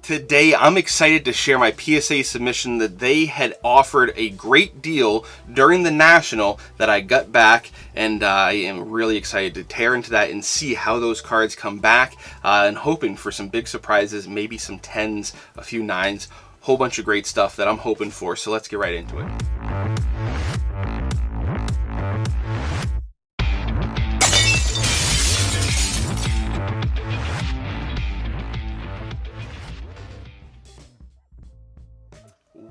Today, I'm excited to share my PSA submission that they had offered a great deal during the National that I got back, and I am really excited to tear into that and see how those cards come back, and hoping for some big surprises, maybe some 10s, a few 9s, whole bunch of great stuff that I'm hoping for, so let's get right into it.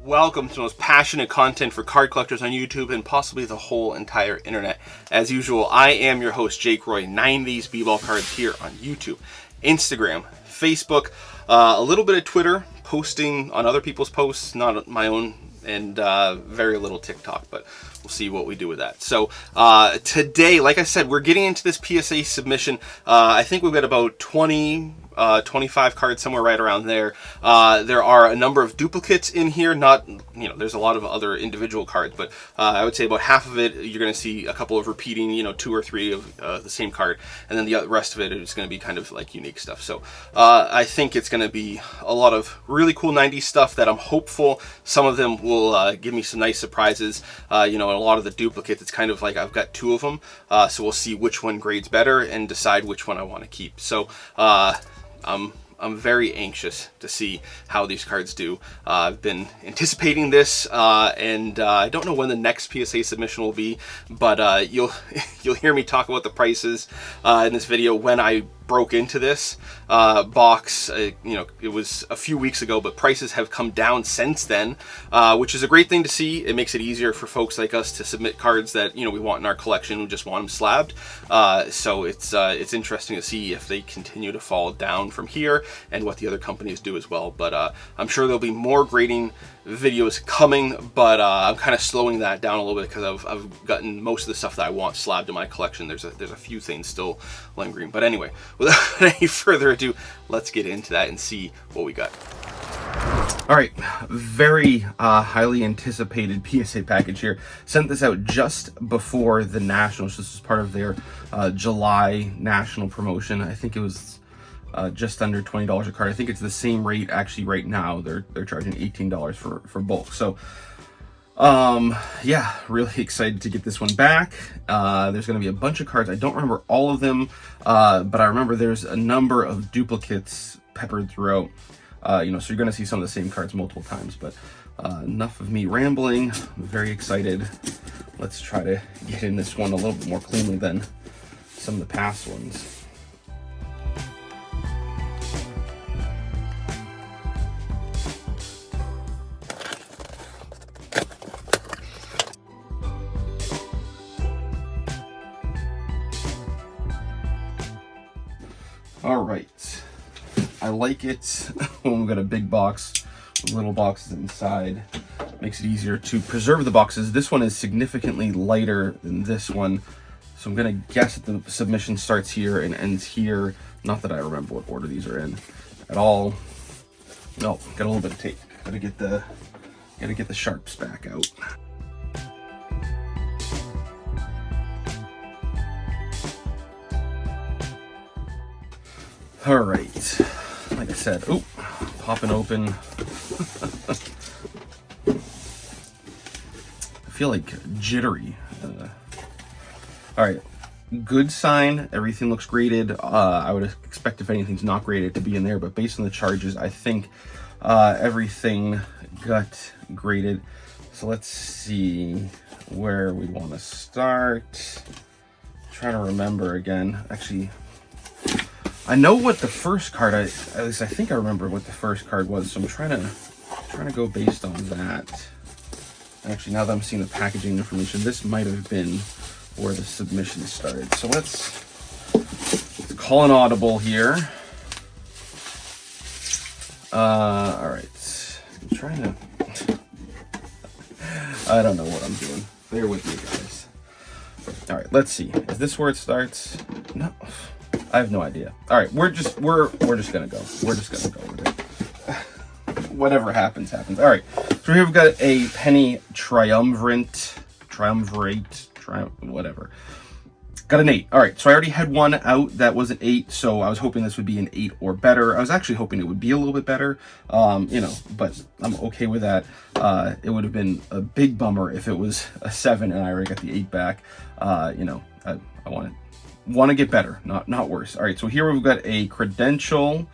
Welcome to the most passionate content for card collectors on YouTube and possibly the whole entire internet. As usual, I am your host, Jake Roy, 90s b-ball cards here on YouTube, Instagram, Facebook, a little bit of Twitter, posting on other people's posts, not my own, and very little TikTok, but we'll see what we do with that. So today, like I said, we're getting into this PSA submission. I think we've got about 25 cards, somewhere right around there. There are a number of duplicates in here, not, there's a lot of other individual cards, but I would say about half of it, you're going to see a couple of repeating, 2 or 3 of the same card, and then the rest of it is going to be kind of like unique stuff. So I think it's going to be a lot of really cool 90s stuff that I'm hopeful some of them will give me some nice surprises. And a lot of the duplicates, it's kind of like I've got 2 of them, so we'll see which one grades better and decide which one I want to keep. So I'm very anxious to see how these cards do. I've been anticipating this, and I don't know when the next PSA submission will be, but you'll hear me talk about the prices in this video when I broke into this box. It was a few weeks ago, but prices have come down since then, which is a great thing to see. It makes it easier for folks like us to submit cards that we want in our collection. We just want them slabbed. So it's interesting to see if they continue to fall down from here and what the other companies do as well. But I'm sure there'll be more grading videos coming, but I'm kind of slowing that down a little bit because I've gotten most of the stuff that I want slabbed in my collection. There's a few things still lingering, but anyway, without any further ado, let's get into that and see what we got. All right, very highly anticipated PSA package here. Sent this out just before the Nationals. This is part of their July National promotion. I think it was just under $20 a card. I think it's the same rate actually right now. They're charging $18 for bulk. So yeah, really excited to get this one back. There's going to be a bunch of cards. I don't remember all of them, but I remember there's a number of duplicates peppered throughout. So you're going to see some of the same cards multiple times, but enough of me rambling. I'm very excited. Let's try to get in this one a little bit more cleanly than some of the past ones. All right, I like it when we've got a big box with little boxes inside. Makes it easier to preserve the boxes. This one is significantly lighter than this one, so I'm gonna guess that the submission starts here and ends here. Not that I remember what order these are in at all. Oh, got a little bit of tape. Gotta get the sharps back out. All right, like I said, popping open. I feel like jittery. All right, good sign. Everything looks graded. I would expect if anything's not graded to be in there, but based on the charges, I think everything got graded. So let's see where we want to start. I'm trying to remember again. Actually, I know what the first card, at least I think I remember what the first card was, so I'm trying to go based on that. Actually, now that I'm seeing the packaging information, this might have been where the submission started. So let's call an audible here. All right, I'm trying to, I don't know what I'm doing. Bear with me, guys. All right, let's see. Is this where it starts? No. I have no idea. All right, we're just gonna go. We're just gonna go with it. Whatever happens, happens. All right, so here we've got a penny triumvirate, whatever. Got an 8. All right, so I already had one out that was an 8, so I was hoping this would be an 8 or better. I was actually hoping it would be a little bit better, you know, but I'm okay with that. It would have been a big bummer if it was a 7 and I already got the 8 back. You know, I want to get better, not worse. All right, so here we've got a credential.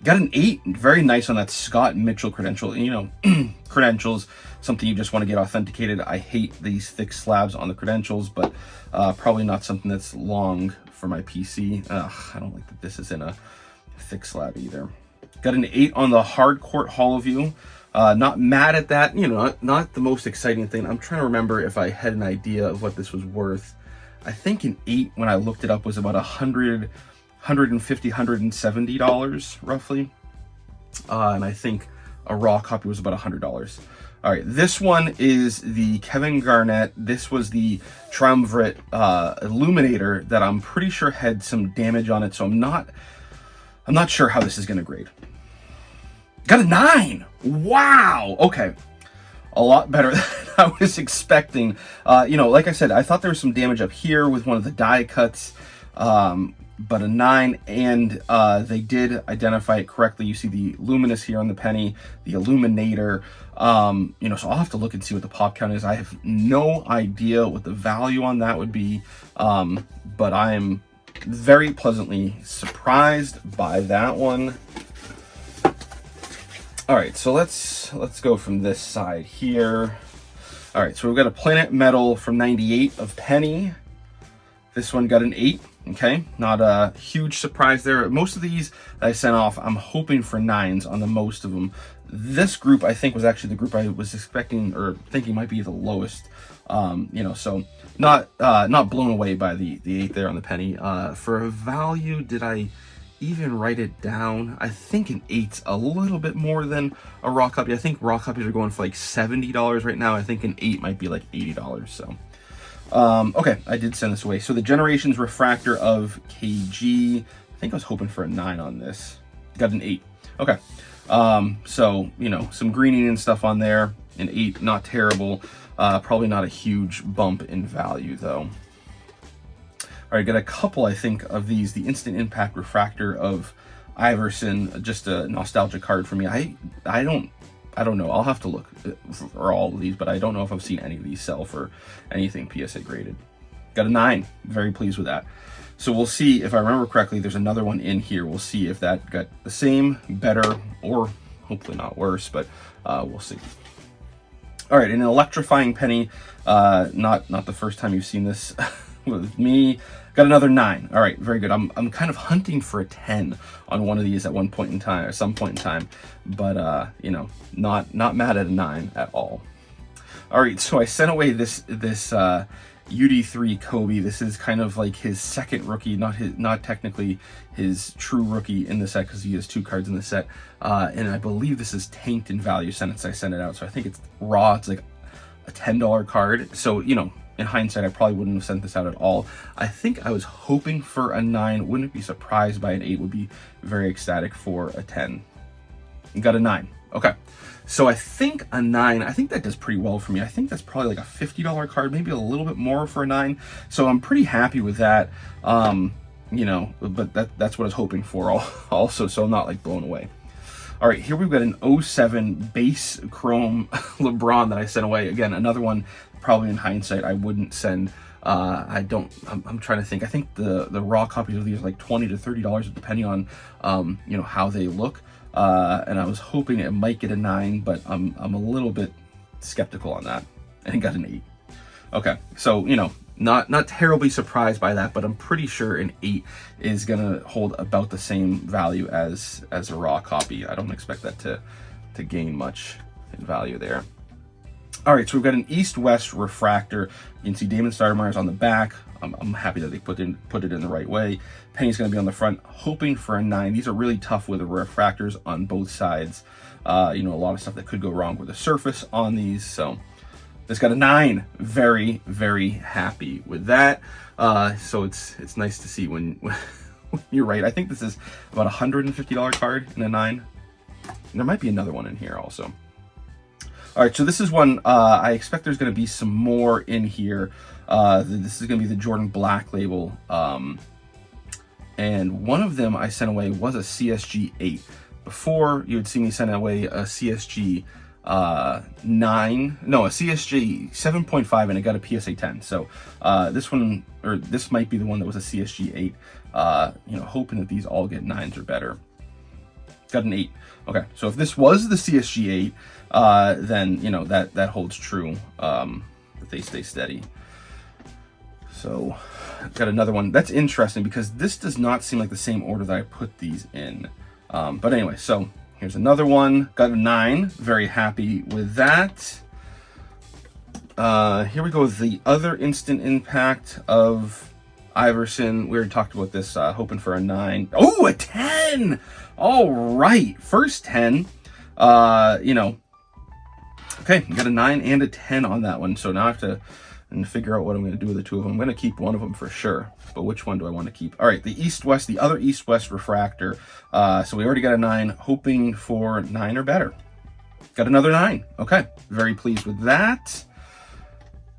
Got an 8, very nice on that Scott Mitchell credential. You know, credentials, something you just want to get authenticated. I hate these thick slabs on the credentials, but probably not something that's long for my PC. I don't like that this is in a thick slab either. Got an 8 on the Hardcourt Holo View. Not mad at that, you know, not the most exciting thing. I'm trying to remember if I had an idea of what this was worth. I think an 8, when I looked it up, was about $150, $170 roughly. And I think a raw copy was about $100. All right, this one is the Kevin Garnett. This was the Triumvirate Illuminator that I'm pretty sure had some damage on it, so I'm not sure how this is going to grade. Got a 9. Wow. Okay. A lot better than I was expecting. You know, like I said, I thought there was some damage up here with one of the die cuts, but a 9, and they did identify it correctly. You see the luminous here on the penny, the illuminator. You know, so I'll have to look and see what the pop count is. I have no idea what the value on that would be, but I am very pleasantly surprised by that one. All right, so let's go from this side here. All right, so we've got a Planet Metal from 98 of penny. This one got an 8. Okay, not a huge surprise there. Most of these that I sent off, I'm hoping for 9s on the most of them. This group, I think, was actually the group I was expecting or thinking might be the lowest. You know, so not blown away by the 8 there on the penny. For a value, did I even write it down? I think an 8's a little bit more than a raw copy. I think raw copies are going for like $70 right now. I think an 8 might be like $80. So, okay, I did send this away. So the Generations Refractor of KG. I think I was hoping for a 9 on this. Got an 8. Okay. So, you know, some greening and stuff on there. An 8, not terrible. Probably not a huge bump in value though. All right, got a couple, I think, of these. The Instant Impact Refractor of Iverson, just a nostalgia card for me. I don't know. I'll have to look for all of these, but I don't know if I've seen any of these sell for anything PSA graded. Got a 9. Very pleased with that. So we'll see if I remember correctly. There's another one in here. We'll see if that got the same, better, or hopefully not worse, but we'll see. All right, an electrifying penny. Not the first time you've seen this with me. Got another 9. All right, very good. I'm kind of hunting for a 10 on one of these at one point in time, or some point in time, but you know, not mad at a 9 at all. All right, so I sent away this UD3 Kobe. This is kind of like his second rookie, not technically his true rookie in the set because he has 2 cards in the set, and I believe this is tanked in value since I sent it out. So I think it's raw. It's like a $10 card. So, you know, in hindsight, I probably wouldn't have sent this out at all. I think I was hoping for a 9. Wouldn't be surprised by an 8. Would be very ecstatic for a 10. Got a 9. Okay. So I think a 9, I think that does pretty well for me. I think that's probably like a $50 card, maybe a little bit more for a 9. So I'm pretty happy with that. You know, but that's what I was hoping for also. So I'm not like blown away. All right, here we've got an 07 base chrome LeBron that I sent away. Again, another one probably in hindsight I wouldn't send. I'm trying to think. I think the raw copies of these are like $20 to $30 depending on you know, how they look. And I was hoping it might get a 9, but I'm a little bit skeptical on that, and it got an 8. Okay, so, you know, not terribly surprised by that, but I'm pretty sure an 8 is gonna hold about the same value as a raw copy. I don't expect that to gain much in value there. All right, so we've got an East-West Refractor. You can see Damon Stoudemire's on the back. I'm happy that they put it in the right way. Penny's going to be on the front, hoping for a 9. These are really tough with the refractors on both sides. You know, a lot of stuff that could go wrong with the surface on these. So this got a 9. Very, very happy with that. So it's nice to see when you're right. I think this is about a $150 card in a 9. And there might be another one in here also. All right, so this is one, I expect there's going to be some more in here. This is going to be the Jordan Black label. And one of them I sent away was a CSG 8. Before, you would see me send away a CSG a CSG 7.5, and it got a PSA 10. So this one, or this might be the one that was a CSG 8. You know, hoping that these all get 9s or better. Got an 8. Okay, so if this was the CSG 8, then, you know, that holds true, that they stay steady. So, got another one. That's interesting because this does not seem like the same order that I put these in. But anyway, so here's another one. Got a 9. Very happy with that. Here we go with the other instant impact of Iverson. We already talked about this, hoping for a 9. Oh, a 10! All right, first 10. You know, okay, got a 9 and a 10 on that one. So now I have to figure out what I'm going to do with the two of them. I'm going to keep one of them for sure, but which one do I want to keep? All right, the East-West, the other East-West refractor. So we already got a 9, hoping for 9 or better. Got another 9. Okay, very pleased with that.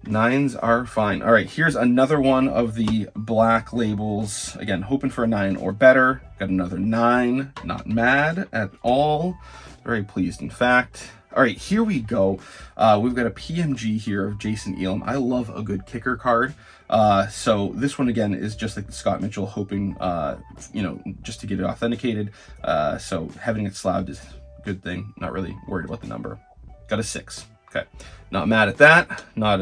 9s are fine. All right, here's another one of the black labels. Again, hoping for a 9 or better. Got another 9. Not mad at all. Very pleased, in fact. All right, here we go. We've got a PMG here of Jason Elam. I love a good kicker card. So this one, again, is just like the Scott Mitchell, hoping, you know, just to get it authenticated. So having it slabbed is a good thing. Not really worried about the number. Got a 6. Okay, not mad at that. Not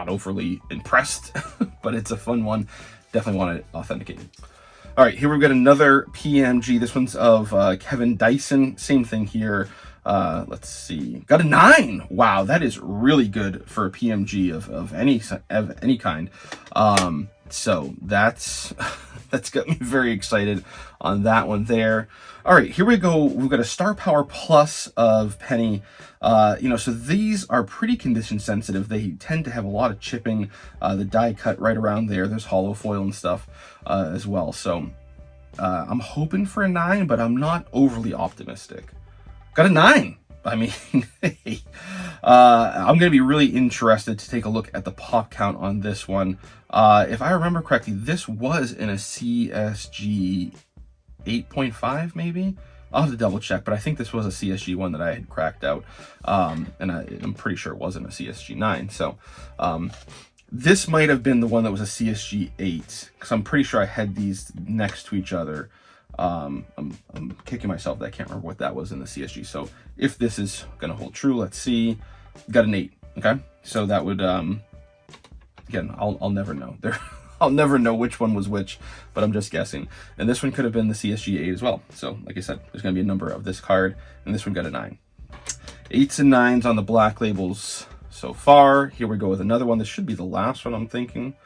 overly impressed, but it's a fun one. Definitely want it authenticated. All right, here we've got another PMG. This one's of Kevin Dyson. Same thing here. Let's see. Got a 9. Wow, that is really good for a PMG of any kind. So that's that's got me very excited on that one there. All right, here we go. We've got a Star Power Plus of Penny. You know, so these are pretty condition sensitive. They tend to have a lot of chipping. The die cut right around there. There's hollow foil and stuff as well. So I'm hoping for a 9, but I'm not overly optimistic. Got a 9. I mean, I'm going to be really interested to take a look at the pop count on this one. If I remember correctly, this was in a CSG 8.5 maybe. I'll have to double check, but I think this was a CSG 1 that I had cracked out. And I'm pretty sure it wasn't a CSG 9. So this might have been the one that was a CSG 8, because I'm pretty sure I had these next to each other. I'm kicking myself that I can't remember what that was in the CSG. So if this is going to hold true, let's see. Got an 8. Okay, so that would again, I'll never know. I'll never know which one was which, but I'm just guessing. And this one could have been the CSG 8 as well. So like I said, there's going to be a number of this card, and this one got a 9. 8s and 9s on the black labels so far. Here we go with another one. This should be the last one, I'm thinking.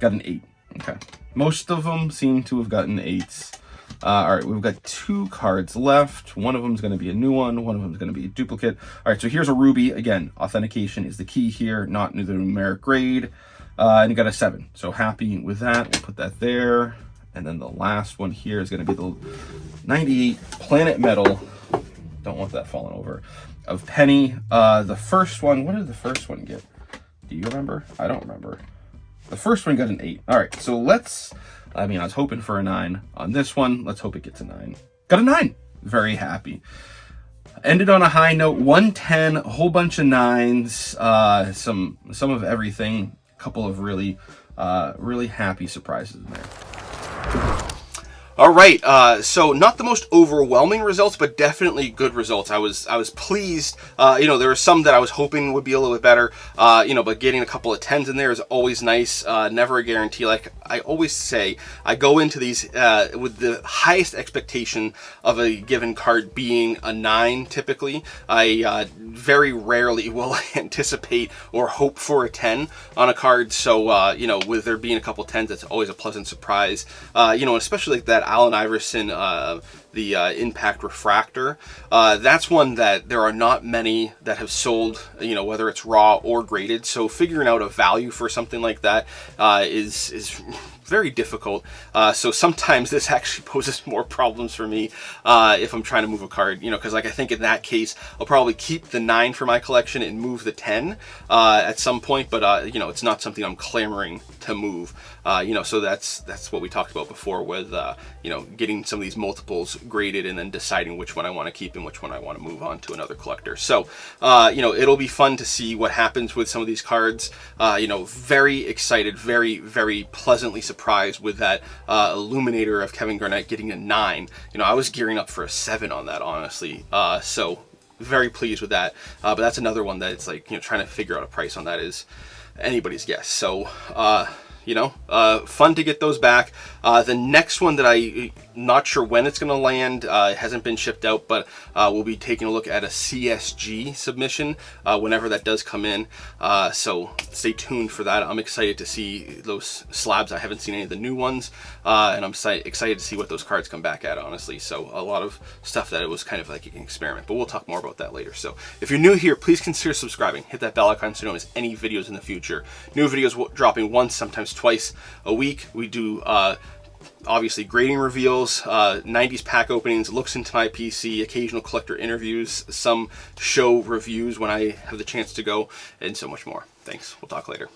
Got an 8. Okay, most of them seem to have gotten 8s. All right, we've got 2 cards left. One of them is going to be a new one. One of them is going to be a duplicate. All right, so here's a Ruby. Again, authentication is the key here, not the numeric grade. And you got a 7. So happy with that. We'll put that there. And then the last one here is going to be the 98 Planet Metal. Don't want that falling over. Of Penny. The first one, what did the first one get? Do you remember? I don't remember. The first one got an 8. All right, so let's... I mean, I was hoping for a 9 on this one. Let's hope it gets a 9. Got a 9. Very happy. Ended on a high note. 110, a whole bunch of 9s, some of everything. A couple of really happy surprises in there. All right, so not the most overwhelming results, but definitely good results. I was pleased. You know, there were some that I was hoping would be a little bit better. You know, but getting a couple of 10s in there is always nice. Never a guarantee. Like I always say, I go into these with the highest expectation of a given card being a 9. Typically, I very rarely will anticipate or hope for a 10 on a card. So you know, with there being a couple 10s, it's always a pleasant surprise. You know, especially like that Allen Iverson the Impact Refractor. That's one that there are not many that have sold, you know, whether it's raw or graded. So figuring out a value for something like that is very difficult. So sometimes this actually poses more problems for me if I'm trying to move a card, you know, because like I think in that case I'll probably keep the 9 for my collection and move the 10 at some point, but you know, it's not something I'm clamoring to move. You know, so that's what we talked about before with you know, getting some of these multiples graded and then deciding which one I want to keep and which one I want to move on to another collector. So you know, it'll be fun to see what happens with some of these cards. You know, very excited, very pleasantly surprised with that Illuminator of Kevin Garnett getting a 9. You know, I was gearing up for a 7 on that, honestly. So very pleased with that. But that's another one that it's like, you know, trying to figure out a price on that is anybody's guess. So you know, fun to get those back. The next one that I'm not sure when it's going to land, it hasn't been shipped out, but we'll be taking a look at a CSG submission whenever that does come in. So stay tuned for that. I'm excited to see those slabs. I haven't seen any of the new ones, and I'm excited to see what those cards come back at, honestly. So a lot of stuff that it was kind of like an experiment, but we'll talk more about that later. So if you're new here, please consider subscribing. Hit that bell icon so you don't miss any videos in the future. New videos dropping once, sometimes twice a week. We do obviously grading reveals, 90s pack openings, looks into my PC, occasional collector interviews, some show reviews when I have the chance to go, and so much more. Thanks. We'll talk later.